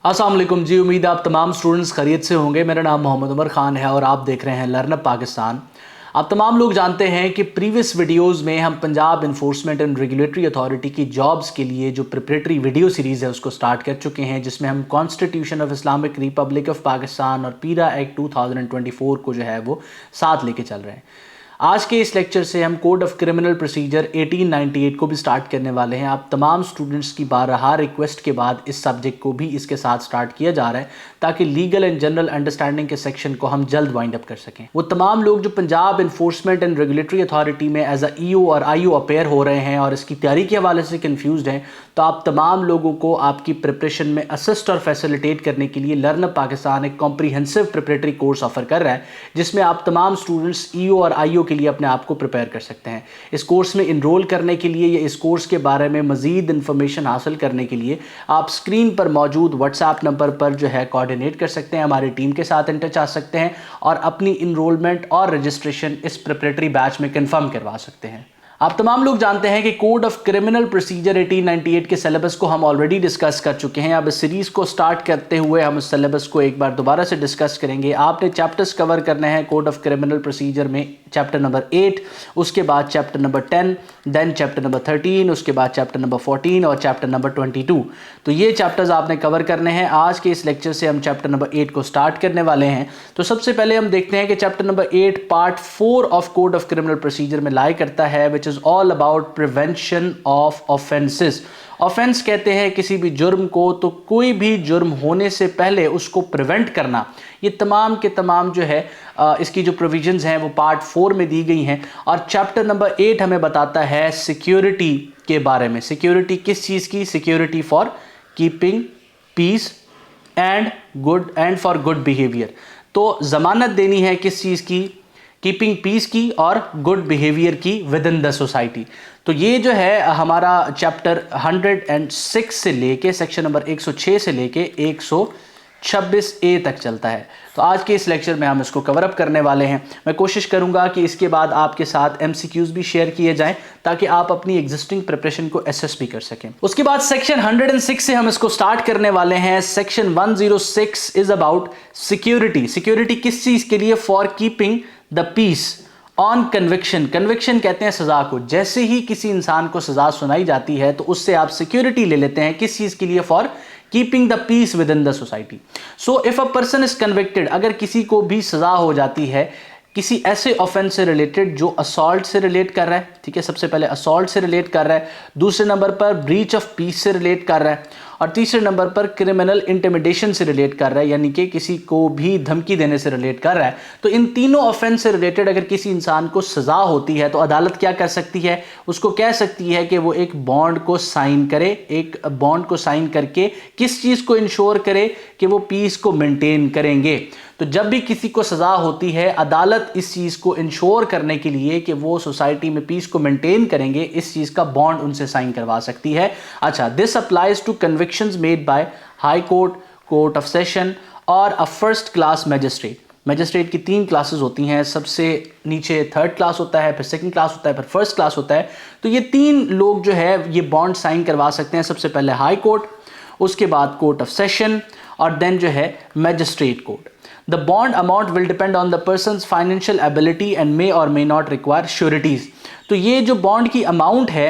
अस्सलाम वालेकुम जी। उम्मीद है आप तमाम स्टूडेंट्स खैरियत से होंगे। मेरा नाम मोहम्मद उमर खान है और आप देख रहे हैं लर्नअप पाकिस्तान। आप तमाम लोग जानते हैं कि प्रीवियस वीडियोस में हम Punjab enforcement and regulatory authority की जॉब्स के लिए जो प्रिपरेटरी वीडियो सीरीज़ है उसको स्टार्ट कर चुके हैं, जिसमें हम constitution of Islamic Republic of Pakistan और पीरा एक्ट 2024 को जो है वो साथ लेके चल रहे हैं। आज के इस लेक्चर से हम कोड ऑफ क्रिमिनल प्रोसीजर 1898 को भी स्टार्ट करने वाले हैं। आप तमाम स्टूडेंट्स की बारहा रिक्वेस्ट के बाद इस सब्जेक्ट को भी इसके साथ स्टार्ट किया जा रहा है ताकि लीगल एंड जनरल अंडरस्टैंडिंग के सेक्शन को हम जल्द वाइंड अप कर सकें। वो तमाम लोग जो Punjab enforcement and regulatory authority में एज अ ईओ और आईओ अपेयर हो रहे हैं और इसकी तैयारी के हवाले से कंफ्यूज्ड हैं, तो आप तमाम लोगों को आपकी प्रिपरेशन में असिस्ट और फैसिलिटेट करने के लिए लर्नअप पाकिस्तान एक कॉम्प्रीहेंसिव प्रिपरेटरी कोर्स ऑफर कर रहा है, जिसमें आप तमाम स्टूडेंट्स ईओ और आईओ के लिए अपने आप को प्रिपेयर कर सकते हैं। इस कोर्स में इनरोल करने के लिए या इस कोर्स के बारे में मजीद इन्फॉर्मेशन हासिल करने के लिए आप स्क्रीन पर मौजूद व्हाट्सएप नंबर पर जो है कोऑर्डिनेट कर सकते हैं, हमारी टीम के साथ इन टच आ सकते हैं और अपनी इनरोलमेंट और रजिस्ट्रेशन इस प्रिपरेटरी बैच में कंफर्म करवा सकते हैं। आप तमाम लोग जानते हैं कि कोड ऑफ क्रिमिनल प्रोसीजर 1898 के सिलेबस को हम ऑलरेडी डिस्कस कर चुके हैं। अब इस सीरीज़ को स्टार्ट करते हुए हम उस सिलेबस को एक बार दोबारा से डिस्कस करेंगे। आपने चैप्टर्स कवर करने हैं कोड ऑफ क्रिमिनल प्रोसीजर में चैप्टर नंबर 8, उसके बाद chapter number 10, then chapter number 13, उसके बाद चैप्टर नंबर 14 और चैप्टर नंबर 22। तो ये चैप्टर्स आपने कवर करने हैं। आज के इस लेक्चर से हम चैप्टर नंबर 8 को स्टार्ट करने वाले हैं। तो सबसे पहले हम देखते हैं कि chapter number 8 part 4 of code of criminal procedure में लाई करता है, which is all about prevention of offences. Offence कहते हैं किसी भी जुर्म को, तो कोई भी जुर्म होने से पहले उसको प्रिवेंट करना, ये तमाम के तमाम जो है इसकी जो प्रोविजंस हैं वो पार्ट 4 में दी गई हैं। और चैप्टर नंबर 8 हमें बताता है सिक्योरिटी के बारे में। सिक्योरिटी किस चीज़ की? Security for keeping peace and for good behaviour. तो ज़मानत देनी है किस चीज़ की? कीपिंग पीस की और गुड बिहेवियर की विद इन द सोसाइटी। तो ये जो है हमारा चैप्टर 106 से लेके सेक्शन नंबर 106 से लेके 126A तक चलता है। तो आज के इस लेक्चर में हम इसको कवर अप करने वाले हैं। मैं कोशिश करूंगा कि इसके बाद आपके साथ MCQs भी शेयर किए जाएं ताकि आप अपनी एग्जिस्टिंग प्रिपरेशन को एसेस भी कर सकें। उसके बाद सेक्शन 106 से हम इसको स्टार्ट करने वाले हैं। Section 106 is about security. Security किस चीज़ के लिए? For keeping the peace on conviction. Conviction कहते हैं सजा को। जैसे ही किसी इंसान को सजा सुनाई जाती है तो उससे आप सिक्योरिटी ले लेते हैं। किस चीज़ के लिए? For keeping the peace within the society. So if a person is convicted, अगर किसी को भी सजा हो जाती है किसी ऐसे ऑफेंस से रिलेटेड जो असॉल्ट से रिलेट कर रहा है, ठीक है, सबसे पहले असॉल्ट से रिलेट कर रहा है, दूसरे नंबर पर ब्रीच ऑफ पीस से रिलेट कर रहा है और तीसरे नंबर पर क्रिमिनल इंटिमिडेशन से रिलेट कर रहा है, यानी कि किसी को भी धमकी देने से रिलेट कर रहा है। तो इन तीनों ऑफेंस से रिलेटेड अगर किसी इंसान को सजा होती है तो अदालत क्या कर सकती है? उसको कह सकती है कि वो एक बॉन्ड को साइन करे। एक बॉन्ड को साइन करके किस चीज़ को इंश्योर करे? कि वो पीस को मेंटेन करेंगे। तो जब भी किसी को सजा होती है, अदालत इस चीज़ को इंश्योर करने के लिए कि वो सोसाइटी में पीस को मेंटेन करेंगे, इस चीज़ का बॉन्ड उनसे साइन करवा सकती है। अच्छा, this applies to convictions made by high court, court of session और a first class magistrate. Magistrate की 3 क्लासेस होती हैं। सबसे नीचे 3rd क्लास होता है, फिर 2nd क्लास होता है, फिर 1st क्लास होता है। तो ये 3 लोग जो है ये बॉन्ड साइन करवा सकते हैं। सबसे पहले हाई कोर्ट, उसके बाद कोर्ट ऑफ सेशन और देन जो है magistrate court. The bond amount will depend on the person's financial ability and may or may not require sureties. तो ये जो बॉन्ड की अमाउंट है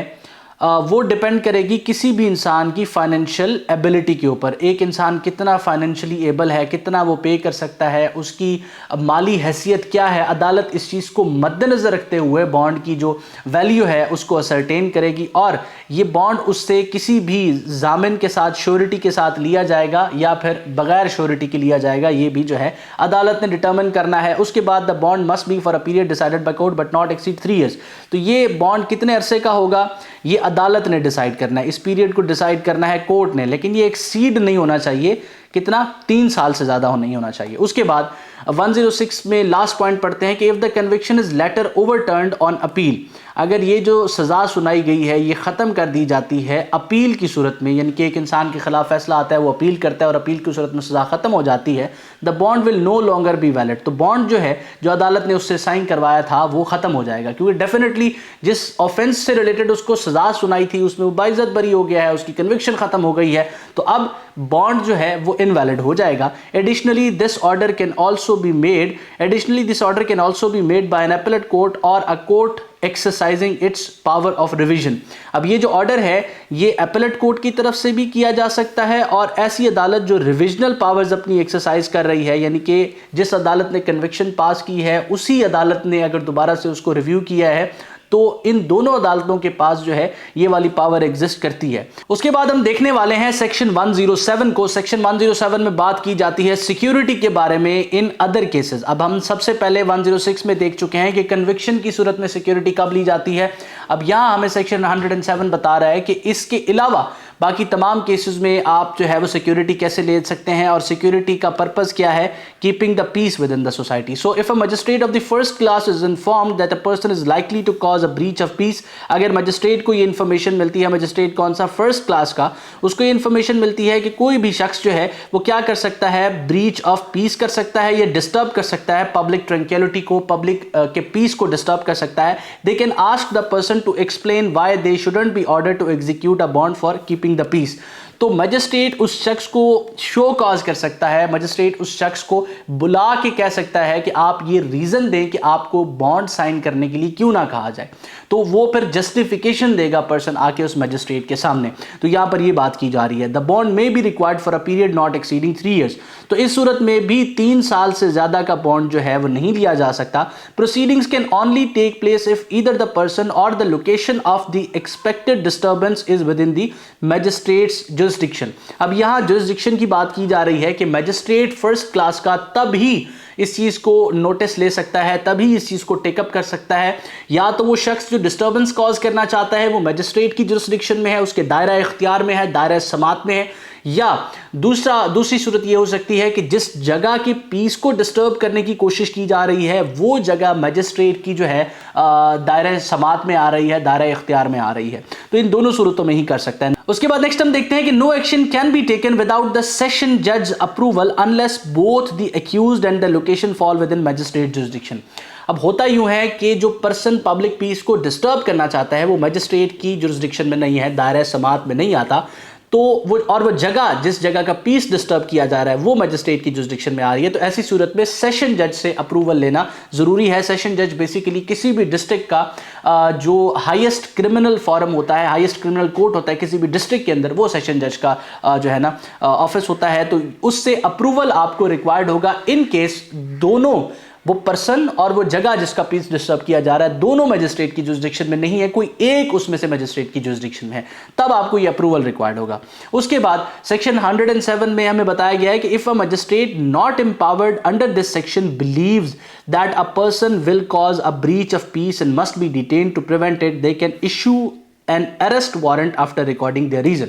वो डिपेंड करेगी किसी भी इंसान की फाइनेंशियल एबिलिटी के ऊपर। एक इंसान कितना फाइनेंशियली एबल है, कितना वो पे कर सकता है, उसकी माली हैसियत क्या है। अदालत इस चीज़ को मद्देनज़र रखते हुए बॉन्ड की जो वैल्यू है उसको असरटेन करेगी और ये बॉन्ड उससे किसी भी जामिन के साथ, श्योरिटी के साथ लिया जाएगा या फिर बगैर श्योरिटी के लिया जाएगा, ये भी जो है अदालत ने डिटर्मिन करना है। उसके बाद the bond must be for a period decided by court but not exceed 3 years। तो ये बॉन्ड कितने अरसे का होगा ये अदालत ने डिसाइड करना है। इस पीरियड को डिसाइड करना है कोर्ट ने, लेकिन ये एक्सीड नहीं होना चाहिए। कितना? 3 साल से ज़्यादा नहीं होना चाहिए। उसके बाद 106 में लास्ट पॉइंट पढ़ते हैं कि if the conviction is later overturned on appeal, अगर ये जो सज़ा सुनाई गई है ये ख़त्म कर दी जाती है अपील की सूरत में, यानी कि एक इंसान के खिलाफ फैसला आता है, वो अपील करता है और अपील की सूरत में सज़ा ख़त्म हो जाती है, the bond will no longer be valid. तो बॉन्ड जो है जो अदालत ने उससे साइन करवाया था वो ख़त्म हो जाएगा, क्योंकि डेफिनेटली जिस ऑफेंस से रिलेटेड उसको सज़ा सुनाई थी उसमें वो बाइज्जत बरी हो गया है, उसकी कन्विक्शन ख़त्म हो गई है। तो अब बॉन्ड जो है वो इनवैलिड हो जाएगा। Additionally this order can also be made by an appellate court और a court exercising its power of revision. अब ये जो ऑर्डर है ये एपेलेट कोर्ट की तरफ से भी किया जा सकता है और ऐसी अदालत जो रिविजनल पावर्स अपनी एक्सरसाइज कर रही है, यानी कि जिस अदालत ने कन्विक्शन पास की है उसी अदालत ने अगर दोबारा से उसको रिव्यू किया है तो इन दोनों अदालतों के पास जो है ये वाली पावर एग्जिस्ट करती है। उसके बाद हम देखने वाले हैं सेक्शन 107 को। सेक्शन 107 में बात की जाती है सिक्योरिटी के बारे में इन अदर केसेस। अब हम सबसे पहले 106 में देख चुके हैं कि कन्विक्शन की सूरत में सिक्योरिटी कब ली जाती है। अब यहां हमें सेक्शन 107 बता रहा है कि इसके अलावा बाकी तमाम केसेस में आप जो है वो सिक्योरिटी कैसे ले सकते हैं और सिक्योरिटी का पर्पस क्या है, keeping the peace within the society. So if a magistrate of the first class is informed that a person is likely to cause a breach of peace, अगर magistrate को ये information मिलती है, magistrate कौन सा, first class का, उसको ये इन्फॉर्मेशन मिलती है कि कोई भी शख्स जो है वो क्या कर सकता है, ब्रीच ऑफ पीस कर सकता है या डिस्टर्ब कर सकता है पब्लिक ट्रैंक्विलिटी को, पब्लिक के पीस को डिस्टर्ब कर सकता है, they can ask the person to explain why they shouldn't be order to execute a bond for keeping the peace. तो मजिस्ट्रेट उस शख्स को शो कॉज कर सकता है, मजिस्ट्रेट उस शख्स को बुला के कह सकता है कि आप ये रीजन दें कि आपको बॉन्ड साइन करने के लिए क्यों ना कहा जाए, तो वो फिर जस्टिफिकेशन देगा पर्सन आके उस मजिस्ट्रेट के सामने। तो यहां पर ये बात की जा रही है, द बॉन्ड में be required for a period not exceeding 3 years। तो इस सूरत में भी 3 साल से ज्यादा का बॉन्ड जो है वो नहीं लिया जा सकता। Proceedings can only take place if either the person or the location of the expected disturbance is within the magistrate's jurisdiction. अब यहां जुरिसडिक्शन की बात की जा रही है कि मैजिस्ट्रेट फर्स्ट क्लास का तब ही इस चीज को नोटिस ले सकता है, तभी इस चीज को टेकअप कर सकता है, या तो वो शख्स जो डिस्टर्बेंस कॉज करना चाहता है वो मैजिस्ट्रेट की जुरिसडिक्शन में है, उसके दायरा इख्तियार में है, दायरा समात में है, या दूसरी सूरत ये हो सकती है कि जिस जगह की पीस को डिस्टर्ब करने की कोशिश की जा रही है वो जगह मैजिस्ट्रेट की जो है दायरा समात में आ रही है, दायरा इख्तियार में आ रही है। तो इन दोनों सूरतों में ही कर सकता है। उसके बाद नेक्स्ट हम देखते हैं कि no action can be taken without the session जज approval unless both the accused and the location fall within magistrate jurisdiction. अब होता यूं है कि जो पर्सन पब्लिक पीस को डिस्टर्ब करना चाहता है वो मैजिस्ट्रेट की जुरिसडिक्शन में नहीं है, दायरा समात में नहीं आता, तो वो जगह जिस जगह का पीस डिस्टर्ब किया जा रहा है वो मैजिस्ट्रेट की जुरिसडिक्शन में आ रही है। तो ऐसी सूरत में सेशन जज से अप्रूवल लेना जरूरी है। सेशन जज बेसिकली किसी भी डिस्ट्रिक्ट का जो हाईएस्ट क्रिमिनल फॉरम होता है, हाईएस्ट क्रिमिनल कोर्ट होता है किसी भी डिस्ट्रिक्ट के अंदर, वो सेशन जज का जो है ना ऑफिस होता है। तो उससे अप्रूवल आपको रिक्वायर्ड होगा इन केस दोनों, वो पर्सन और वो जगह जिसका पीस डिस्टर्ब किया जा रहा है, दोनों मैजिस्ट्रेट की जुरिसडिक्शन में नहीं है, कोई एक उसमें से मैजिस्ट्रेट की जुरिसडिक्शन में है, तब आपको ये अप्रूवल रिक्वायर्ड होगा। उसके बाद सेक्शन 107 में हमें बताया गया है कि if a magistrate not empowered under this section believes that a person will cause a breach of peace and must be detained to prevent it, they can issue an arrest warrant after recording their reason.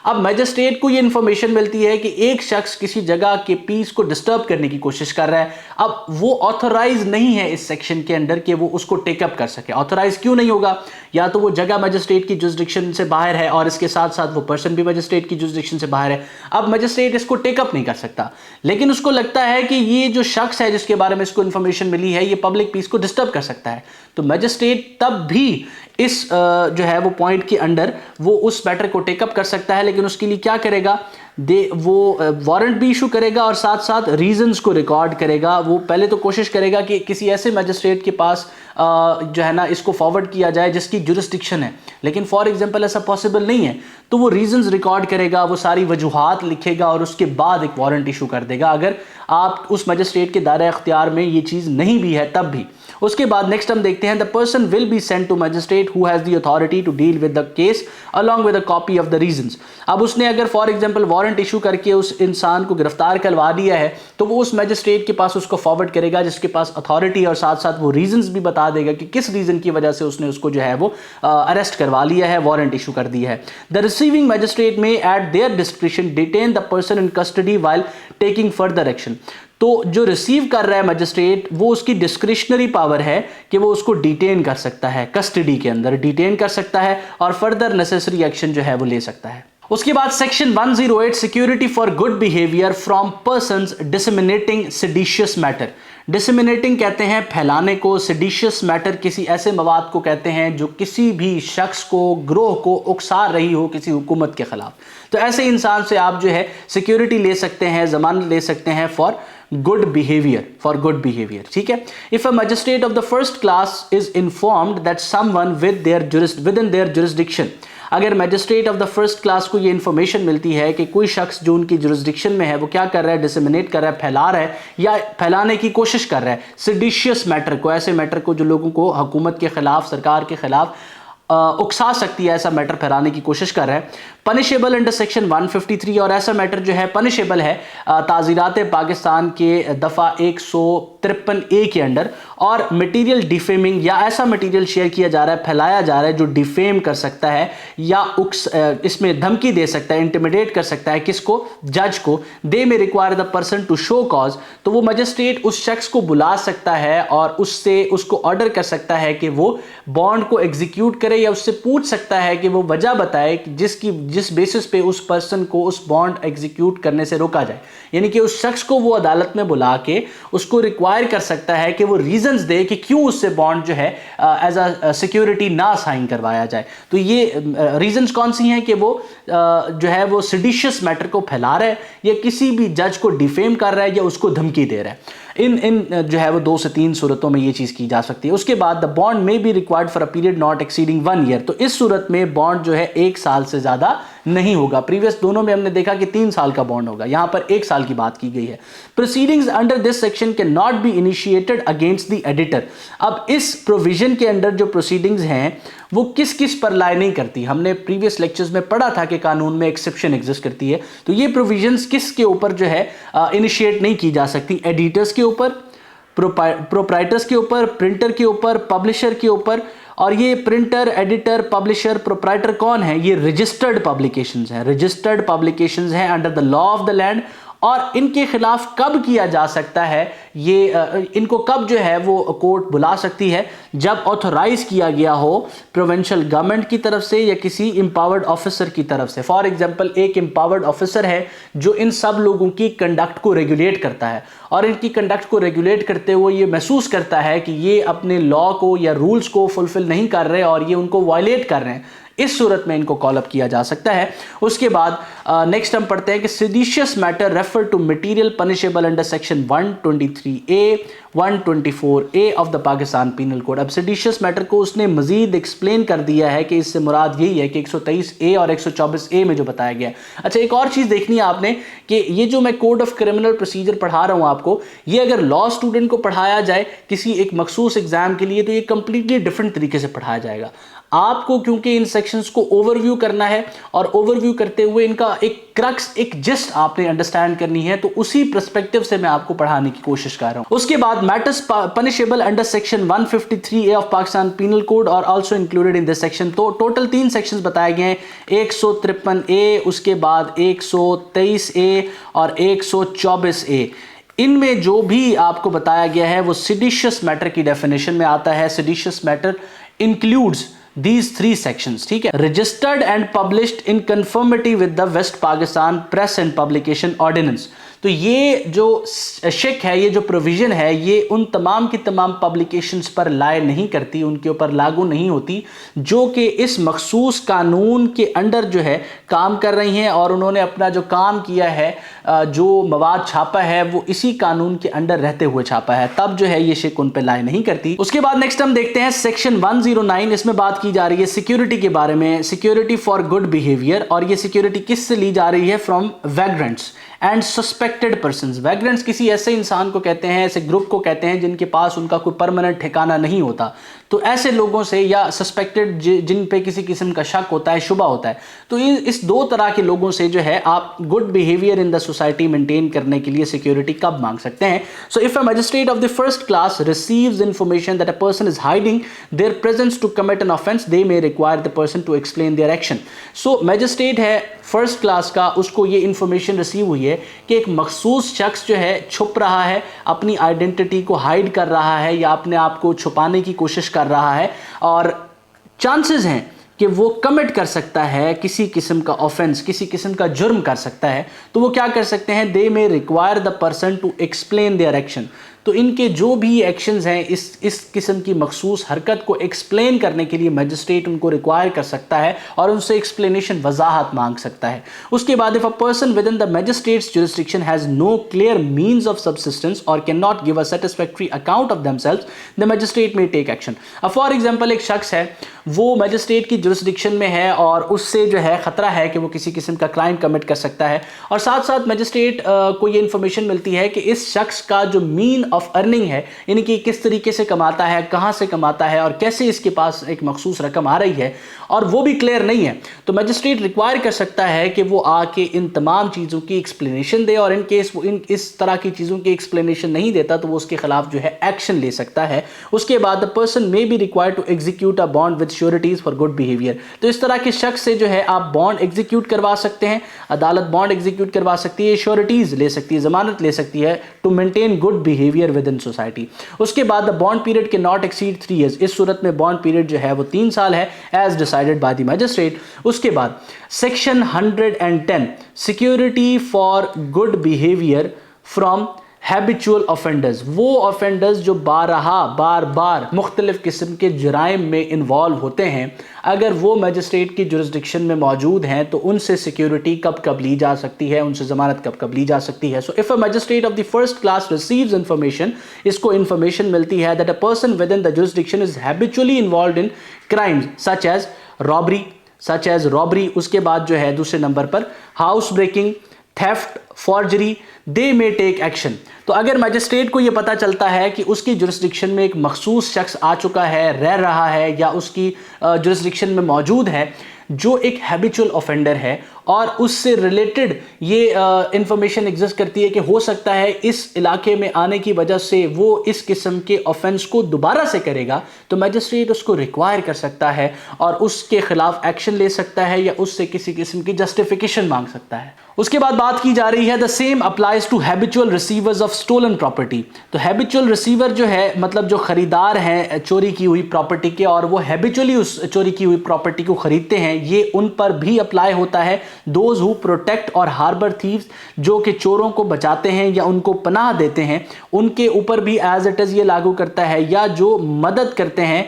अब magistrate को ये information मिलती है कि एक शख्स किसी जगह के पीस को डिस्टर्ब करने की कोशिश कर रहा है, अब वो ऑथोराइज नहीं है इस सेक्शन के अंदर कि वो उसको टेकअप कर सके। ऑथोराइज क्यों नहीं होगा? या तो वो जगह मैजिस्ट्रेट की जुरिसडिक्शन से बाहर है और इसके साथ साथ वो पर्सन भी मैजिस्ट्रेट की जुरिसडिक्शन से बाहर है। अब मैजिस्ट्रेट इसको टेकअप नहीं कर सकता, लेकिन उसको लगता है कि ये जो शख्स है जिसके बारे में इसको इंफॉर्मेशन मिली है ये पब्लिक पीस को डिस्टर्ब कर सकता है, तो मैजिस्ट्रेट तब भी इस जो है वो पॉइंट के अंडर वो उस मैटर को टेकअप कर सकता है, लेकिन उसके लिए क्या करेगा, वो वारंट भी इशू करेगा और साथ साथ रीजंस को रिकॉर्ड करेगा। वो पहले तो कोशिश करेगा कि किसी ऐसे मैजिस्ट्रेट के पास जो है ना इसको फॉरवर्ड किया जाए जिसकी जुरिसडिक्शन है, लेकिन फॉर एग्जांपल ऐसा पॉसिबल नहीं है, तो वो रीजंस रिकॉर्ड करेगा, वो सारी वजूहात लिखेगा और उसके बाद एक वारंट इशू कर देगा अगर आप उस मैजिस्ट्रेट के दायरा इख्तियार में ये चीज़ नहीं भी है तब भी। उसके बाद नेक्स्ट हम देखते हैं the person will be sent to magistrate who has the authority to deal with the case along with a copy of the reasons. अब उसने अगर फॉर एग्जांपल वारंट इशू करके उस इंसान को गिरफ्तार करवा दिया है तो वो उस मैजिस्ट्रेट के पास उसको फॉरवर्ड करेगा जिसके पास अथॉरिटी, और साथ साथ वो रीजंस भी बता देगा कि किस रीजन की वजह से उसने उसको जो है वो अरेस्ट करवा लिया है, वारंट इशू कर दिया है। द रिसीविंग मैजिस्ट्रेट में eight there description detain the person in custody while taking further action. तो जो रिसीव कर रहा है मैजिस्ट्रेट वो उसकी डिस्क्रिशनरी पावर है कि वो उसको डिटेन कर सकता है, कस्टडी के अंदर डिटेन कर सकता है और फर्दर नेसेसरी एक्शन जो है वो ले सकता है। उसके बाद section 108 security for good behaviour from persons disseminating seditious matter. Disseminating कहते हैं फैलाने को, सेडिशियस मैटर किसी ऐसे मवाद को कहते हैं जो किसी भी शख्स को, ग्रोह को उकसा रही हो किसी हुकूमत के खिलाफ। तो ऐसे इंसान से आप जो है सिक्योरिटी ले सकते हैं, जमानत ले सकते हैं फॉर गुड बिहेवियर, ठीक है। If a magistrate of the first class is informed that someone within their jurisdiction, अगर magistrate of the first class को ये इन्फॉर्मेशन मिलती है कि कोई शख्स जो उनकी जुरिस्डिक्शन में है वो क्या कर रहा है, डिसेमिनेट कर रहा है, फैला रहा है या फैलाने की कोशिश कर रहा है सेडिशियस मैटर को, ऐसे मैटर को जो लोगों को हुकूमत के खिलाफ, सरकार के खिलाफ उकसा सकती है, ऐसा मैटर फैलाने की कोशिश कर रहा है, पनिशेबल अंडर सेक्शन 153, और ऐसा मैटर जो है पनिशेबल है ताज़ीरात पाकिस्तान के दफ़ा 153A के अंडर, और मटीरियल डिफेमिंग या ऐसा मटीरियल शेयर किया जा रहा है, फैलाया जा रहा है जो डिफेम कर सकता है या इसमें धमकी दे सकता है, इंटिमिडेट कर सकता है किसको, जज को, they may require the person to show cause, तो वो मजिस्ट्रेट उस शख्स को बुला सकता है और उसको ऑर्डर कर सकता है कि वो बॉन्ड को एग्जीक्यूट करे, या उससे पूछ सकता है कि वो वजह बताए कि जिस बेसिस पे उस पर्सन को उस बॉन्ड एग्जीक्यूट करने से रोका जाए। यानी कि उस शख्स को वो अदालत में बुला के उसको रिक्वायर कर सकता है कि वो रीजंस दे कि क्यों उससे बॉन्ड जो है एज अ सिक्योरिटी ना साइन करवाया जाए। तो ये रीजंस कौन सी हैं कि वो जो है वो सेडिशियस मैटर को फैला रहा है या किसी भी जज को डिफेम कर रहा है या उसको धमकी दे रहा है। इन जो है वो 2 से 3 सूरतों में ये चीज़ की जा सकती है। उसके बाद द बॉन्ड में be required for a period not exceeding 1 year, तो इस सूरत में बॉन्ड जो है 1 साल से ज़्यादा नहीं होगा। प्रीवियस दोनों में हमने देखा कि 3 साल का बॉन्ड होगा, यहाँ पर 1 साल की बात की गई है। Proceedings under this section can not be initiated against the editor. अब इस प्रोविजन के अंडर जो प्रोसीडिंग्स हैं वो किस किस पर लाई नहीं करती, हमने प्रीवियस लेक्चर्स में पढ़ा था कि कानून में एक्सेप्शन एग्जिस्ट करती है, तो ये प्रोविजंस किसके ऊपर जो है इनिशिएट नहीं की जा सकती, एडिटर्स के ऊपर, प्रोप्राइटर्स के ऊपर, प्रिंटर के ऊपर, पब्लिशर के ऊपर। और ये प्रिंटर, एडिटर, पब्लिशर, प्रोप्राइटर कौन है, ये रजिस्टर्ड पब्लिकेशंस हैं, रजिस्टर्ड पब्लिकेशंस हैं under the law of the land. और इनके खिलाफ कब किया जा सकता है, ये इनको कब जो है वो कोर्ट बुला सकती है, जब ऑथोराइज किया गया हो प्रोविंशियल गवर्नमेंट की तरफ से या किसी एम्पावर्ड ऑफिसर की तरफ से। फॉर एग्जांपल एक एम्पावर्ड ऑफिसर है जो इन सब लोगों की कंडक्ट को रेगुलेट करता है और इनकी कंडक्ट को रेगुलेट करते हुए ये महसूस करता है कि ये अपने लॉ को या रूल्स को फुलफिल नहीं कर रहे और ये उनको वायलेट कर रहे हैं, इस सूरत में इनको कॉल अप किया जा सकता है। उसके बाद नेक्स्ट हम पढ़ते हैं कि seditious matter refer to material punishable under section 123A 124A of the Pakistan penal code. अब सेडिशियस मैटर को उसने मजीद एक्सप्लेन कर दिया है कि इससे मुराद यही है कि 123A और 124A में जो बताया गया है। अच्छा, एक और चीज़ देखनी है आपने कि ये जो मैं कोड ऑफ क्रिमिनल प्रोसीजर पढ़ा रहा हूँ आपको, ये अगर लॉ स्टूडेंट को पढ़ाया जाए किसी एक मखसूस एग्जाम के लिए तो ये कंप्लीटली डिफरेंट तरीके से पढ़ाया जाएगा। आपको क्योंकि इन सेक्शंस को ओवरव्यू करना है और ओवरव्यू करते हुए इनका एक क्रक्स, एक जिस्ट आपने अंडरस्टैंड करनी है, तो उसी पर्सपेक्टिव से मैं आपको पढ़ाने की कोशिश कर रहा हूं। उसके बाद matters punishable under section 153A of Pakistan penal code और also included in this section. तो टोटल 3 सेक्शंस बताए गए हैं, 153A, उसके बाद 123A और 124A। इनमें जो भी आपको बताया गया है वो सेडिशियस मैटर की डेफिनेशन में आता है। Seditious matter includes these 3 sections, ठीक है। registered and published in conformity with the West Pakistan Press and Publication Ordinance। तो ये जो शिक है, ये जो प्रोविजन है, ये उन तमाम की तमाम पब्लिकेशंस पर लाए नहीं करती, उनके ऊपर लागू नहीं होती जो कि इस मखसूस कानून के अंडर जो है काम कर रही हैं और उन्होंने अपना जो काम किया है, जो मवाद छापा है वो इसी कानून के अंडर रहते हुए छापा है, तब जो है ये शिक उन पर लाए नहीं करती। उसके बाद नेक्स्ट हम देखते हैं सेक्शन 109। इसमें बात की जा रही है सिक्योरिटी के बारे में, सिक्योरिटी फॉर गुड बिहेवियर। और ये सिक्योरिटी किस से ली जा रही है, फ्रॉम वैग्रेंट्स एंड सस्पेक्टेड पर्सन्स। वैग्रेंट्स किसी ऐसे इंसान को कहते हैं, ऐसे ग्रुप को कहते हैं जिनके पास उनका कोई परमानेंट ठिकाना नहीं होता, तो ऐसे लोगों से, या सस्पेक्टेड जिन पे किसी किस्म का शक होता है, शुबा होता है, तो इस 2 तरह के लोगों से जो है आप good behaviour in the society maintain करने के लिए सिक्योरिटी कब मांग सकते हैं। So if a magistrate of the first class receives information that a person is hiding their presence to commit an offence, they may require the person to explain their action. सो magistrate है first class का, उसको ये information receive हुई है कि एक मखसूस शख्स जो है छुप रहा है, अपनी आइडेंटिटी को हाइड कर रहा है या अपने आप को छुपाने की कोशिश कर रहा है, और चांसेस हैं कि वो कमिट कर सकता है किसी किस्म का ऑफेंस, किसी किस्म का जुर्म कर सकता है। तो वो क्या कर सकते हैं, they may require the person to explain their action. تو ان کے جو بھی ایکشنز ہیں اس قسم کی مخصوص حرکت کو ایکسپلین کرنے کے لیے مجسٹریٹ ان کو ریکوائر کر سکتا ہے اور ان سے ایکسپلینیشن وضاحت مانگ سکتا ہے. اس کے بعد if a person within the magistrate's jurisdiction has no clear means of subsistence or cannot give a satisfactory account of themselves, the magistrate may take action. for example ایک شخص ہے, وہ میجسٹریٹ کی جورسڈکشن میں ہے اور اس سے جو ہے خطرہ ہے کہ وہ کسی قسم کا کرائم کمٹ کر سکتا ہے, اور ساتھ ساتھ میجسٹریٹ کو یہ انفارمیشن ملتی ہے کہ اس شخص کا جو مین آف ارننگ ہے, یعنی کہ کس طریقے سے کماتا ہے, کہاں سے کماتا ہے اور کیسے اس کے پاس ایک مخصوص رقم آ رہی ہے, اور وہ بھی کلیئر نہیں ہے, تو میجسٹریٹ ریکوائر کر سکتا ہے کہ وہ آ کے ان تمام چیزوں کی ایکسپلینیشن دے, اور ان کیس وہ اس طرح کی چیزوں کی ایکسپلینیشن نہیں دیتا تو وہ اس کے خلاف جو ہے ایکشن لے سکتا ہے. اس کے بعد the person may be required to execute a bond with sureties for good behavior. تو اس طرح کے شخص سے جو ہے آپ بانڈ ایگزیکیوٹ کروا سکتے ہیں, عدالت بانڈ ایگزیکیوٹ کروا سکتی ہے, شیورٹیز لے سکتی ہے, ضمانت لے سکتی ہے to maintain good behavior within society. اس کے بعد the bond period cannot exceed 3 years. اس صورت میں بانڈ پیریڈ جو ہے وہ 3 سال ہے as decided by the magistrate. اس کے بعد section 110 security for good behavior from habitual offenders, وہ offenders جو بار بار مختلف قسم کے جرائم میں انوالو ہوتے ہیں, اگر وہ میجسٹریٹ کی جورسڈکشن میں موجود ہیں تو ان سے سیکیورٹی کب لی جا سکتی ہے, ان سے ضمانت کب لی جا سکتی ہے. So if a magistrate of the first class receives information, اس کو انفارمیشن ملتی ہے that a person within the jurisdiction is habitually involved in crimes such as robbery, اس کے بعد جو ہے دوسرے نمبر پر house breaking, theft, forgery, they may take action. تو اگر میجسٹریٹ کو یہ پتہ چلتا ہے کہ اس کی جورسڈکشن میں ایک مخصوص شخص آ چکا ہے, رہ رہا ہے یا اس کی جورسڈکشن میں موجود ہے جو ایک ہیبیچول offender ہے, اور اس سے ریلیٹڈ یہ انفارمیشن ایگزسٹ کرتی ہے کہ ہو سکتا ہے اس علاقے میں آنے کی وجہ سے وہ اس قسم کے آفینس کو دوبارہ سے کرے گا, تو میجسٹریٹ اس کو ریکوائر کر سکتا ہے اور اس کے خلاف ایکشن لے سکتا ہے یا اس سے کسی قسم کی جسٹیفیکیشن مانگ سکتا ہے. اس کے بعد بات کی جا رہی ہے the same applies to habitual receivers of stolen property. تو habitual receiver جو ہے مطلب جو خریدار ہیں چوری کی ہوئی پراپرٹی کے, اور وہ habitually اس چوری کی ہوئی پراپرٹی کو خریدتے ہیں, یہ ان پر بھی اپلائی ہوتا ہے. those who protect اور harbor thieves, جو کہ چوروں کو بچاتے ہیں یا ان کو پناہ دیتے ہیں, ان کے اوپر بھی as it is یہ لاگو کرتا ہے, یا جو مدد کرتے ہیں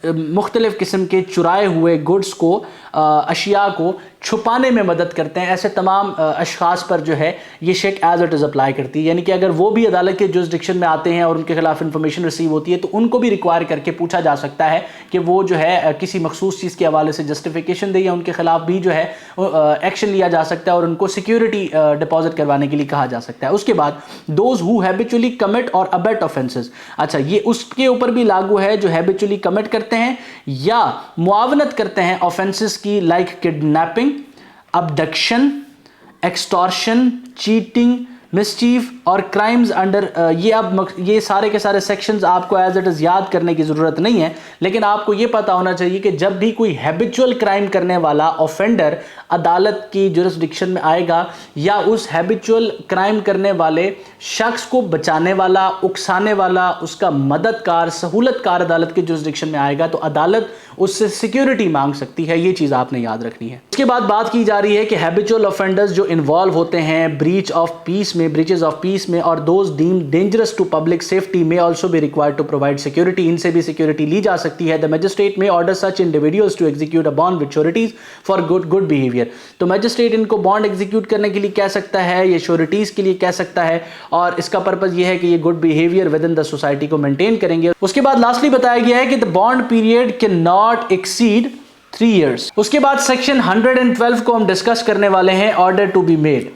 مختلف قسم کے چرائے ہوئے گڈس کو, اشیاء کو چھپانے میں مدد کرتے ہیں, ایسے تمام اشخاص پر جو ہے یہ shake as it is apply کرتی ہے. یعنی کہ اگر وہ بھی عدالت کے جورسڈکشن میں آتے ہیں اور ان کے خلاف انفارمیشن ریسیو ہوتی ہے تو ان کو بھی ریکوائر کر کے پوچھا جا سکتا ہے کہ وہ جو ہے کسی مخصوص چیز کے حوالے سے جسٹیفیکیشن دے, یا ان کے خلاف بھی جو ہے ایکشن لیا جا سکتا ہے اور ان کو سیکیورٹی ڈپازٹ کروانے کے لیے کہا جا سکتا ہے. اس کے بعد دوز ہو ہیبیچولی کمٹ اور ابیٹ آفینسز, اچھا یہ اس کے اوپر بھی لاگو ہے جو ہیبیچولی کمٹ کرتے ہیں یا معاونت کرتے ہیں آفینسز کی, like kidnapping, abduction, ایکسٹورشن, cheating, mischief اور کرائمز انڈر. یہ سارے کے سارے سیکشنز آپ کو ایز اٹ از یاد کرنے کی ضرورت نہیں ہے, لیکن آپ کو یہ پتا ہونا چاہیے کہ جب بھی کوئی ہیبیچول کرائم کرنے والا آفینڈر عدالت کی جورسڈکشن میں آئے گا, یا اس ہیبیچول کرائم کرنے والے شخص کو بچانے والا, اکسانے والا, اس کا مددگار, سہولت کار عدالت کی جورسڈکشن میں آئے گا, تو عدالت اس سے سیکیورٹی مانگ سکتی ہے. یہ چیز آپ نے یاد رکھنی ہے. اس کے بعد بات کی جا رہی ہے کہ ہیبیچول آفینڈرز جو انوالو ہوتے ہیں بریچز آف پیس میں, اور those deemed dangerous to public safety may also be required to provide security, ان سے بھی سیکیورٹی لی جا سکتی ہے. The magistrate may order such individuals to execute a bond with sureties for good behaviour. تو میجسٹریٹ ان کو بانڈ ایگزیکیوٹ کرنے کے لیے کہہ سکتا ہے, یہ شیورٹیز کے لیے کہہ سکتا ہے, اور اس کا پرپز یہ ہے کہ یہ good behaviour with in the society کو مینٹین کریں گے. اس کے بعد لاسٹلی بتایا گیا ہے کہ the bond period can not exceed 3 years. اس کے بعد سیکشن 112 کو ہم ڈسکس کرنے والے ہیں, order to be made.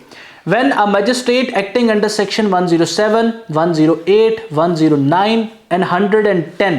When a magistrate acting under section 107, 108, 109 and 110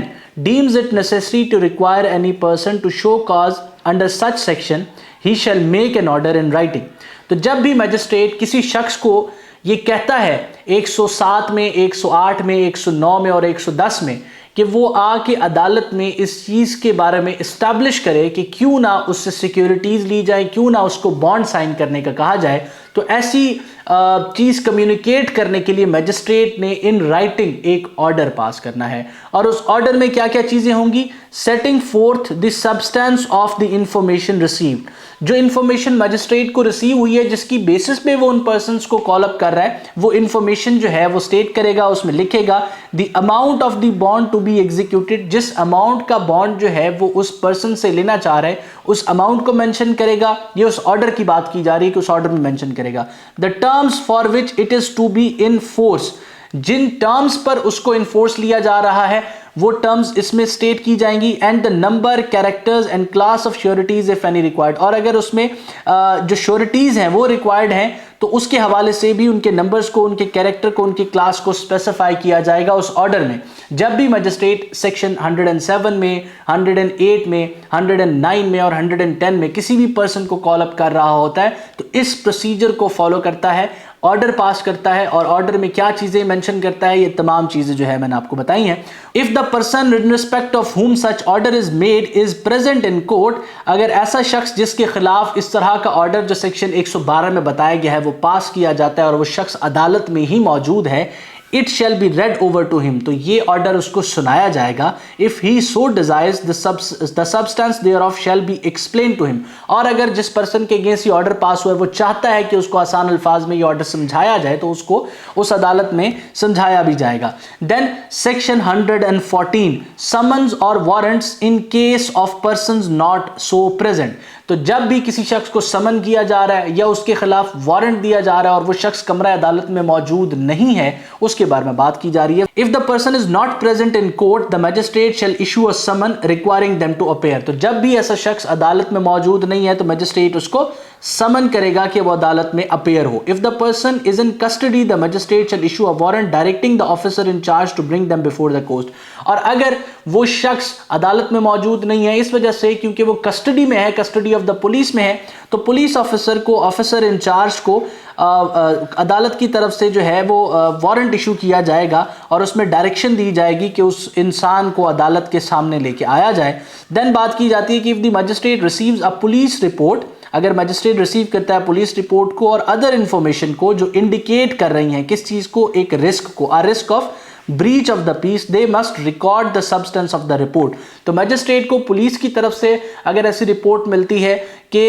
deems it necessary to require any person to show cause under such section, he shall make an order in writing. تو جب بھی magistrate کسی شخص کو یہ کہتا ہے 107 میں, 108 میں, 109 میں اور 110 میں کہ وہ آ کے عدالت میں اس چیز کے بارے میں اسٹیبلش کرے کہ کیوں نہ اس سے سیکیورٹیز لی جائے, کیوں نہ اس کو بانڈ سائن کرنے کا کہا جائے, तो ऐसी चीज कम्युनिकेट करने के लिए मैजिस्ट्रेट ने इन राइटिंग एक ऑर्डर पास करना है, और उस ऑर्डर में क्या क्या चीजें होंगी? Setting fourth the substance of the information received, जो इंफॉर्मेशन मैजिस्ट्रेट को रिसीव हुई है जिसकी बेसिस पे वो उन पर्संस को कॉल अप कर रहा है, वो इंफॉर्मेशन जो है वो स्टेट करेगा, उसमें लिखेगा the amount of the bond to be executed, जिस अमाउंट का बॉन्ड जो है वो उस पर्सन से लेना चाह रहा है उस अमाउंट को मेंशन करेगा। ये उस ऑर्डर की बात की जा रही है कि उस ऑर्डर में मेंशन करेगा। The terms for which it is to be in force, जिन टर्म्स पर उसको इन्फोर्स लिया जा रहा है वो टर्म्स इसमें स्टेट की जाएंगी, and the number, characters and class of sureties if any required, और अगर उसमें जो श्योरिटीज हैं वो रिक्वायर्ड हैं तो उसके हवाले से भी उनके नंबर्स को, उनके कैरेक्टर को, उनकी क्लास को स्पेसिफाई किया जाएगा उस ऑर्डर में। जब भी मजिस्ट्रेट सेक्शन 107 में, 108 में, 109 में और 110 में किसी भी पर्सन को कॉल अप कर रहा होता है तो इस प्रोसीजर को फॉलो करता है, ऑर्डर पास करता है, और ऑर्डर में क्या चीजें मेंशन करता है ये तमाम चीजें जो है मैंने आपको बताई हैं। If the person in respect of हुम such order is made is present in court, अगर ऐसा शख्स जिसके खिलाफ इस तरह का ऑर्डर जो सेक्शन 112 में बताया गया है वो पास किया जाता है और वो शख्स अदालत में ही मौजूद है, it shall be read over to him, तो ये ऑर्डर उसको सुनाया जाएगा। If he so desires the substance thereof shall be explain to him, और अगर जिस पर्सन के अगेंस्ट ये ऑर्डर पास हुआ है वो चाहता है कि उसको आसान अल्फाज में ये ऑर्डर समझाया जाए तो उसको उस अदालत में समझाया भी जाएगा। देन सेक्शन 114 समन्स और warrants in case of persons not so present, तो जब भी किसी शख्स को समन किया जा रहा है या उसके खिलाफ वारंट दिया जा रहा है और वो शख्स कमरा अदालत में मौजूद नहीं है, उसके बारे में बात की जा रही है। If the person is not present in court the magistrate shall issue a summon requiring them to appear, तो जब भी ऐसा शख्स अदालत में मौजूद नहीं है तो मैजिस्ट्रेट उसको समन करेगा कि वो अदालत में अपीयर हो। If the person is in custody the magistrate shall issue a warrant directing the officer in charge to bring them before the court, और अगर वो शख्स अदालत में मौजूद नहीं है इस वजह से क्योंकि वो कस्टडी में है, कस्टडी ऑफ द पुलिस में है, तो पुलिस ऑफिसर को, ऑफिसर इंचार्ज को अदालत की तरफ से जो है वो वारंट इशू किया जाएगा और उसमें डायरेक्शन दी जाएगी कि उस इंसान को अदालत के सामने लेके आया जाए। देन बात की जाती है कि if the magistrate receives a police report, अगर मजिस्ट्रेट रिसीव करता है पुलिस रिपोर्ट को और अदर इंफॉर्मेशन को जो इंडिकेट कर रही हैं किस चीज को, एक रिस्क को, a risk of breach of the peace, they must record the substance of the report, तो मैजिस्ट्रेट को पुलिस की तरफ से अगर ऐसी रिपोर्ट मिलती है कि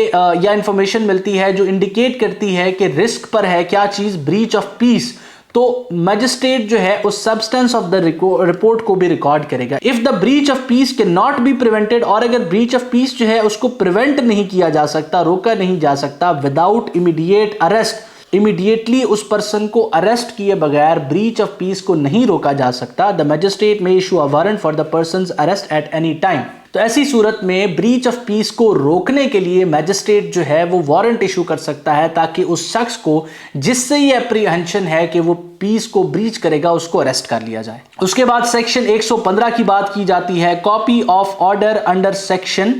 या इंफॉर्मेशन मिलती है जो इंडिकेट करती है कि रिस्क पर है क्या चीज, ब्रीच ऑफ पीस, तो मैजिस्ट्रेट जो है उस सब्सटेंस ऑफ द रिपोर्ट को भी रिकॉर्ड करेगा। If the breach of piece can not be prevented, और अगर ब्रीच ऑफ पीस जो है उसको प्रिवेंट नहीं किया जा सकता, रोका नहीं जा सकता, विदाउट इमीडिएट अरेस्ट, इमीडिएटली उस पर्सन को अरेस्ट किए बगैर ब्रीच ऑफ पीस को नहीं रोका जा सकता, द मैजिस्ट्रेट में issue a warrant for the person's arrest at any time, तो ऐसी सूरत में ब्रीच ऑफ पीस को रोकने के लिए मैजिस्ट्रेट जो है वो वारंट इशू कर सकता है ताकि उस शख्स को जिससे ये अप्रीहेंशन है कि वो पीस को ब्रीच करेगा उसको अरेस्ट कर लिया जाए। उसके बाद सेक्शन 115 की बात की जाती है, copy of order under section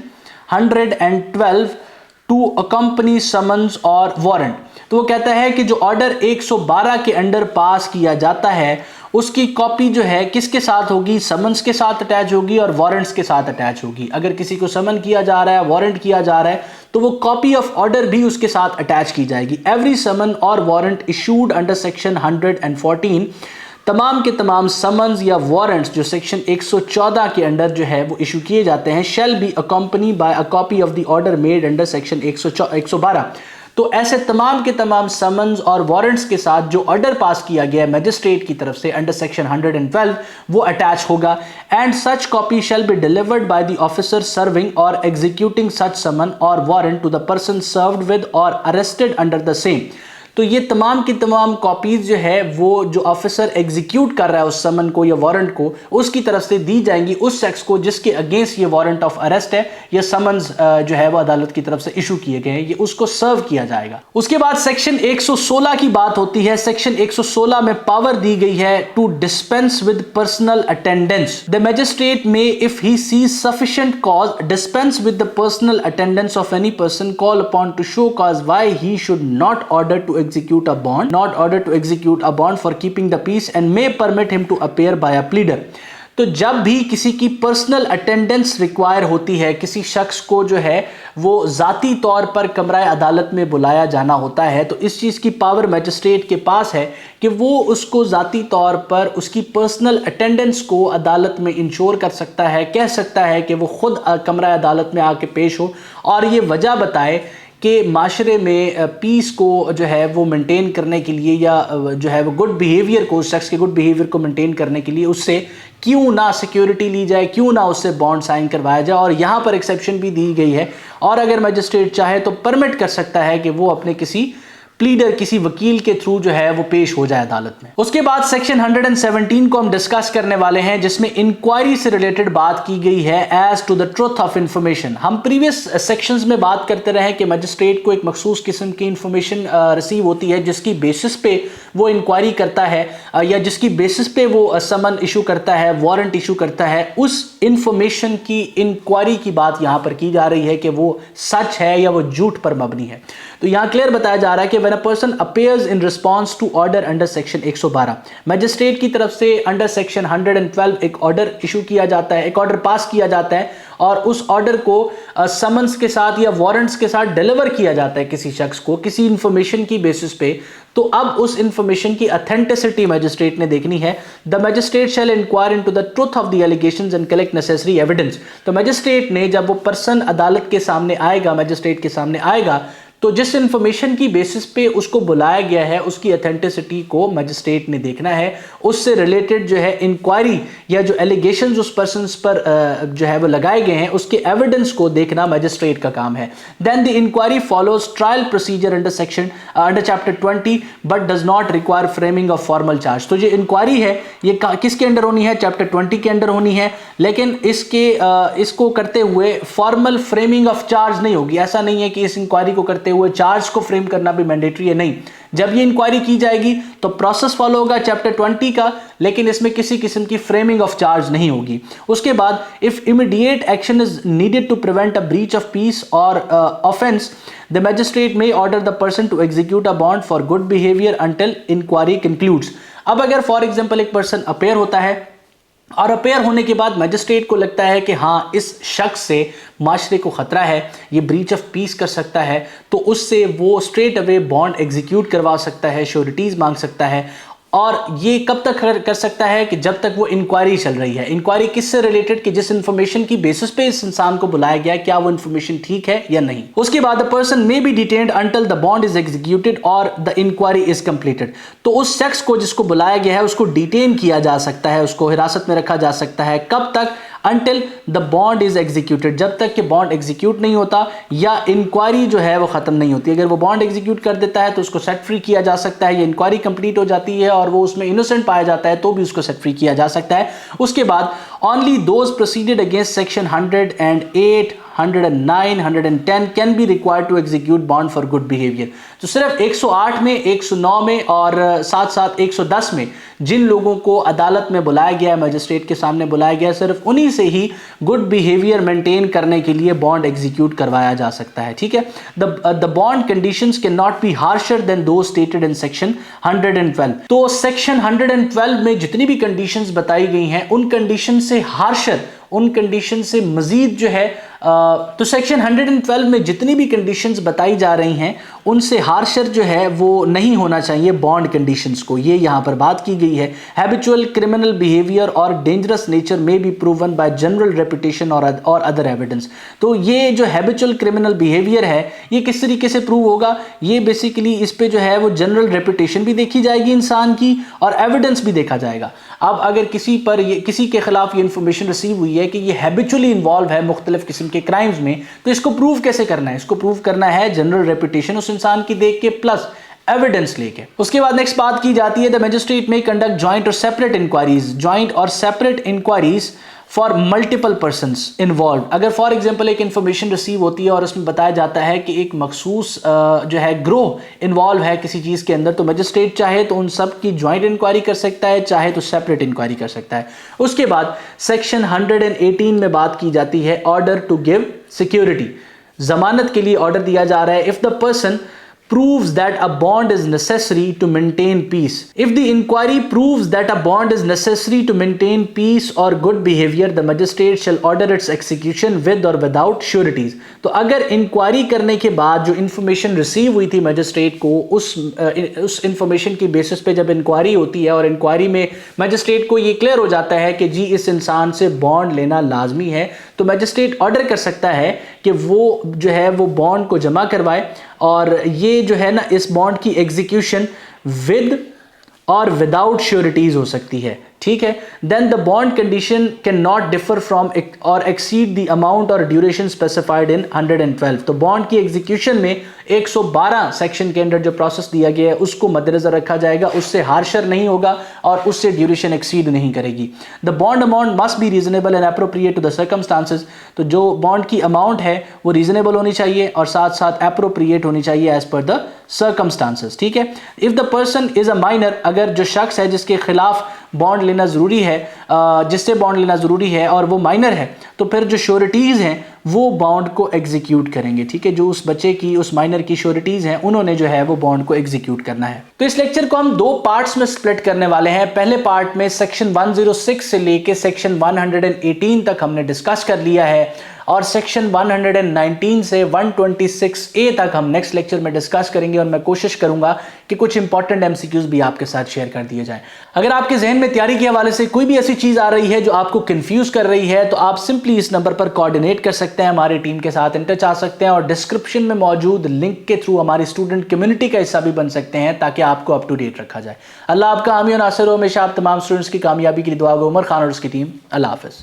112 to accompany summons or warrant, तो वो कहता है कि जो ऑर्डर 112 के अंडर पास किया जाता है उसकी कॉपी जो है किसके साथ होगी, समन्स के साथ अटैच होगी और वारंट्स के साथ अटैच होगी। अगर किसी को समन किया जा रहा है, वारंट किया जा रहा है, तो वो कॉपी ऑफ ऑर्डर भी उसके साथ अटैच की जाएगी। Every summon or warrant issued under section 114, तमाम के तमाम समन्स या वारंट्स जो सेक्शन 114 के अंडर जो है वो इशू किए जाते हैं, shall be accompany by a copy of the order made under section 112, तो ऐसे तमाम के तमाम समन्स और वारंट्स के साथ जो ऑर्डर पास किया गया है मैजिस्ट्रेट की तरफ से अंडर सेक्शन 112 वो अटैच होगा। And such copy shall be delivered by the officer serving or executing such summon or warrant to the person served with or arrested under the same, तो ये तमाम की तमाम कॉपीज जो है वो जो ऑफिसर एग्जीक्यूट कर रहा है उस समन को या वारंट को उसकी तरफ से दी जाएंगी उस शख्स को जिसके अगेंस्ट ये वारंट ऑफ अरेस्ट है या समन्स जो है वो अदालत की तरफ से इशू किए गए हैं, ये उसको सर्व किया जाएगा। उसके बाद सेक्शन 116 की बात होती है। सेक्शन 116 में पावर दी गई है to dispense with personal attendance, the magistrate may if he sees sufficient cause dispense with the personal attendance of any person call upon to show cause why he should not order to execute a bond, not order to execute a bond for keeping the peace and may permit him to appear by a pleader, तो जब भी किसी की personal attendance require होती है, किसी शख्स को जो है वो ज़ाती तौर पर कमरा अदालत में बुलाया जाना होता है, तो इस चीज़ की पावर मैजिस्ट्रेट के पास है कि वो उसको ज़ाती तौर पर उसकी पर्सनल अटेंडेंस को अदालत में इंश्योर कर सकता है, कह सकता है कि वो ख़ुद कमरा अदालत में आके पेश हो और ये वजह बताए कि माशरे में पीस को जो है वो मेंटेन करने के लिए या जो है वो गुड बिहेवियर को, उस शख्स के गुड बिहेवियर को मेंटेन करने के लिए उससे क्यों ना सिक्योरिटी ली जाए, क्यों ना उससे बॉन्ड साइन करवाया जाए। और यहाँ पर एक्सेप्शन भी दी गई है और अगर मैजिस्ट्रेट चाहे तो परमिट कर सकता है कि वो अपने किसी प्लीडर, किसी वकील के थ्रू जो है वो पेश हो जाए अदालत में। उसके बाद सेक्शन 117 को हम डिस्कस करने वाले हैं, जिसमें इंक्वायरी से रिलेटेड बात की गई है as to the truth of information. हम प्रीवियस सेक्शंस में बात करते रहे कि मजिस्ट्रेट को एक मखसूस किस्म की इंफॉर्मेशन रिसीव होती है जिसकी बेसिस पे वो इंक्वायरी करता है या जिसकी बेसिस पे वो समन इशू करता है, वारंट इशू करता है। उस इंफॉर्मेशन की इंक्वायरी की बात यहाँ पर की जा रही है कि वो सच है या वो झूठ पर मबनी है। तो यहाँ क्लियर बताया जा रहा है कि when a person appears in response to order under section 112, magistrate की तरफ से अंडर सेक्शन 112 एक ऑर्डर इशू किया जाता है, एक ऑर्डर पास किया जाता है और उस ऑर्डर को समन्स के साथ या वारंट्स के साथ डिलीवर किया जाता है किसी शख्स को किसी इंफॉर्मेशन की बेसिस पे। तो अब उस इंफॉर्मेशन की ऑथेंटिसिटी मैजिस्ट्रेट ने देखनी है। The magistrate shall inquire into the truth of the allegations and collect necessary evidence. तो मैजिस्ट्रेट ने जब वो पर्सन अदालत के सामने आएगा, मैजिस्ट्रेट के सामने आएगा, तो जिस इंफॉर्मेशन की बेसिस पे उसको बुलाया गया है उसकी ऑथेंटिसिटी को मैजिस्ट्रेट ने देखना है। उससे रिलेटेड जो है इंक्वायरी या जो एलिगेशंस उस पर्सन पर जो है वो लगाए गए हैं उसके एविडेंस को देखना मैजिस्ट्रेट का काम है। Then the inquiry follows trial procedure under chapter 20 but does not require framing of formal charge. तो जो इंक्वायरी है ये किसके अंडर होनी है? चैप्टर 20 के अंडर होनी है, लेकिन इसको करते हुए फॉर्मल फ्रेमिंग ऑफ चार्ज नहीं होगी। ऐसा नहीं है कि इस इंक्वायरी को करते हुए चार्ज को फ्रेम करना भी मैंडेटरी है, नहीं। जब ये इंक्वायरी की जाएगी तो प्रोसेस फॉलो होगा चैप्टर 20 का, लेकिन इसमें किसी किस्म की फ्रेमिंग ऑफ चार्ज नहीं होगी। उसके बाद if immediate action is needed to prevent a breach of peace or offence the magistrate may order the person to execute a bond for good behaviour until inquiry concludes. अब अगर for example एक person appear होता है और appear होने के बाद magistrate को लगता है कि हाँ इस शख्स से माशरे को खतरा है, ये ब्रीच ऑफ पीस कर सकता है, तो उससे वो स्ट्रेट अवे बॉन्ड एग्जीक्यूट करवा सकता है, श्योरिटीज मांग सकता है। और ये कब तक कर सकता है? कि जब तक वो इंक्वायरी चल रही है। इंक्वायरी किससे रिलेटेड? कि जिस इंफॉर्मेशन की बेसिस पे इस इंसान को बुलाया गया है, क्या वो इंफॉर्मेशन ठीक है या नहीं। उसके बाद the person may be detained until the bond is executed और द इंक्वायरी इज कंप्लीटेड। तो उस शख्स को जिसको बुलाया गया है उसको डिटेन किया जा सकता है, उसको हिरासत में रखा जा सकता है। कब तक? Until the bond is executed, जब तक कि बॉन्ड एग्जीक्यूट नहीं होता या इंक्वायरी जो है वो खत्म नहीं होती। अगर वो बॉन्ड एग्जीक्यूट कर देता है तो उसको सेट फ्री किया जा सकता है, या इंक्वायरी कंप्लीट हो जाती है और वो उसमें इनोसेंट पाया जाता है तो भी उसको सेट फ्री किया जा सकता है। उसके बाद only those proceeded against section 108, 109, 110 can be required to execute bond for good behaviour. तो सिर्फ 108 में, 109 में और साथ साथ 110 में जिन लोगों को अदालत में बुलाया गया है, मैजिस्ट्रेट के सामने बुलाया गया है, सिर्फ उन्हीं से ही गुड बिहेवियर मेंटेन करने के लिए बॉन्ड एग्जीक्यूट करवाया जा सकता है। ठीक है। The bond conditions can not be harsher than those stated in section 112। तो सेक्शन 112 में जितनी भी कंडीशंस बताई गई हैं उन कंडीशन से हार्शर, उन कंडीशन से मजीद जो है तो सेक्शन 112 में जितनी भी कंडीशंस बताई जा रही हैं उनसे हार्शर जो है वो नहीं होना चाहिए बॉन्ड कंडीशंस को। ये यहाँ पर बात की गई है। हैबिचुअल क्रिमिनल बिहेवियर और डेंजरस नेचर में B proven by general reputation और अदर एविडेंस। तो ये जो हैबिचुअल क्रिमिनल बिहेवियर है ये किस तरीके से प्रूव होगा? ये बेसिकली इस पे जो है वो जनरल रेपुटेशन भी देखी जाएगी इंसान की और एविडेंस भी देखा जाएगा। अब अगर किसी के खिलाफ ये इंफॉर्मेशन रिसीव हुई है कि ये हैबिचुअली इन्वॉल्व है मुख्तलिफ किस्म के क्राइम्स में, तो इसको प्रूव कैसे करना है? इसको प्रूव करना है जनरल रेपुटेशन उस इंसान की देख के प्लस एविडेंस लेके। उसके बाद नेक्स्ट बात की जाती है the magistrate may conduct joint or separate inquiries, joint or separate inquiries for multiple persons involve. अगर फॉर एग्जाम्पल एक इंफॉर्मेशन रिसीव होती है और उसमें बताया जाता है कि एक मखसूस जो है ग्रोह इन्वॉल्व है किसी चीज़ के अंदर, तो मैजिस्ट्रेट चाहे तो उन सब की ज्वाइंट इंक्वायरी कर सकता है, चाहे तो सेपरेट इंक्वायरी कर सकता है। उसके बाद सेक्शन 118 में बात की जाती है ऑर्डर टू गिव सिक्योरिटी, जमानत के लिए ऑर्डर दिया जा रहा है। If the person proves that a bond is necessary to maintain peace. If the inquiry proves that a bond is necessary to maintain peace or good behavior, the magistrate shall order its execution with or without sureties. तो अगर inquiry करने के बाद जो information receive हुई थी magistrate को, उस इन्फॉर्मेशन की बेसिस पे जब इंक्वायरी होती है और इंक्वायरी में मैजिस्ट्रेट को ये क्लियर हो जाता है कि जी इस इंसान से बॉन्ड लेना लाजमी है, तो मैजिस्ट्रेट ऑर्डर कर सकता है कि वो जो है वो बॉन्ड को जमा करवाए और ये जो है ना इस बॉन्ड की execution with or without sureties हो सकती है, ठीक है। Then the bond condition can not differ from or exceed the amount और ड्यूरेशन स्पेसिफाइड इन 112। तो बॉन्ड की एग्जीक्यूशन में 112 सेक्शन के अंदर जो प्रोसेस दिया गया है उसको मद्देनजर रखा जाएगा, उससे हार्शर नहीं होगा और उससे ड्यूरेशन एक्सीड नहीं करेगी। The bond amount must be reasonable and appropriate to the circumstances. तो जो बॉन्ड की अमाउंट है वो रीजनेबल होनी चाहिए और साथ साथ एप्रोप्रिएट होनी चाहिए एज पर द सर्कमस्टांसेस, ठीक है। If the person is a minor, अगर जो शख्स है जिसके खिलाफ बॉन्ड लेना ज़रूरी है, जिससे बॉन्ड लेना ज़रूरी है और वो माइनर है, तो फिर जो श्योरिटीज़ हैं वो बॉन्ड को एग्जीक्यूट करेंगे, ठीक है। जो उस बच्चे की, उस माइनर की श्योरिटीज़ हैं उन्होंने जो है वो बॉन्ड को एग्जीक्यूट करना है। तो इस लेक्चर को हम दो पार्ट्स में स्प्लिट करने वाले हैं। पहले पार्ट में सेक्शन 106 से लेके सेक्शन 118 तक हमने डिस्कस कर लिया है और सेक्शन 119 से 126A तक हम नेक्स्ट लेक्चर में डिस्कस करेंगे और मैं कोशिश करूंगा कि कुछ इंपॉर्टेंट एमसीक्यूज भी आपके साथ शेयर कर दिए जाएं। अगर आपके जहन में तैयारी के हवाले से कोई भी ऐसी चीज आ रही है जो आपको कंफ्यूज कर रही है तो आप सिंपली इस नंबर पर कोऑर्डिनेट कर सकते हैं, हमारी टीम के साथ इन टच आ सकते हैं और डिस्क्रिप्शन में मौजूद लिंक के थ्रू हमारी स्टूडेंट कम्युनिटी का हिस्सा भी बन सकते हैं ताकि आपको अप टू डेट रखा जाए। अल्लाह आपका हामी और नासिर हो, हमेशा आप तमाम स्टूडेंट्स की कामयाबी के लिए दुआ गो। उमर खान और उसकी टीम, अल्लाह हाफिज।